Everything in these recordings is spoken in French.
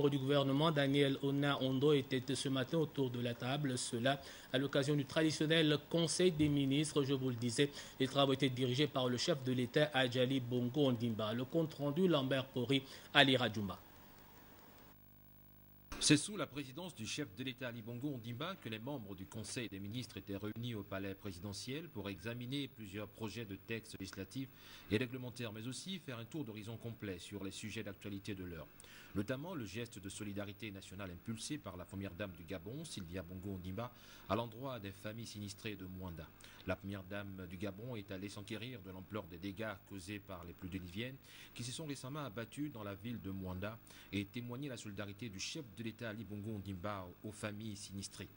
Le du gouvernement, Daniel Ona Ondo, était ce matin autour de la table. Cela à l'occasion du traditionnel Conseil des ministres. Je vous le disais, les travaux étaient dirigés par le chef de l'État, Ali Bongo Ondimba. Le compte rendu, Lambert Pori, Ali Radjouma. C'est sous la présidence du chef de l'État Ali Bongo Ondimba que les membres du Conseil des ministres étaient réunis au palais présidentiel pour examiner plusieurs projets de textes législatifs et réglementaires, mais aussi faire un tour d'horizon complet sur les sujets d'actualité de l'heure. Notamment le geste de solidarité nationale impulsé par la première dame du Gabon, Sylvia Bongo Ondimba, à l'endroit des familles sinistrées de Mwanda. La première dame du Gabon est allée s'enquérir de l'ampleur des dégâts causés par les pluies diluviennes qui se sont récemment abattues dans la ville de Mwanda et témoigner la solidarité du chef de l'État Ali Bongo Ondimba aux familles sinistrées.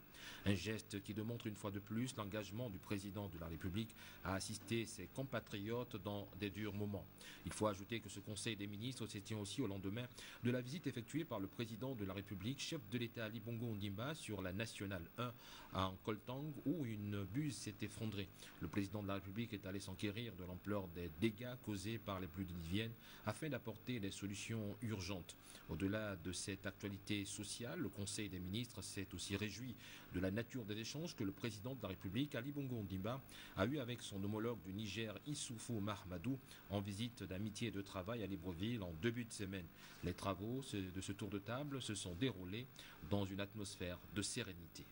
Un geste qui démontre une fois de plus l'engagement du président de la République à assister ses compatriotes dans des durs moments. Il faut ajouter que ce Conseil des ministres se tient aussi au lendemain de la visite effectuée par le président de la République, chef de l'État Ali Bongo Ondimba, sur la Nationale 1 à Nkoltang où une buse s'est effondrée. Le président de la République est allé s'enquérir de l'ampleur des dégâts causés par les pluies diluviennes afin d'apporter des solutions urgentes. Au-delà de cette actualité sociale, le Conseil des ministres s'est aussi réjoui de la nature des échanges que le président de la République, Ali Bongo Ondimba, a eu avec son homologue du Niger, Issoufou Mahamadou, en visite d'amitié et de travail à Libreville en début de semaine. Les travaux de ce tour de table se sont déroulés dans une atmosphère de sérénité.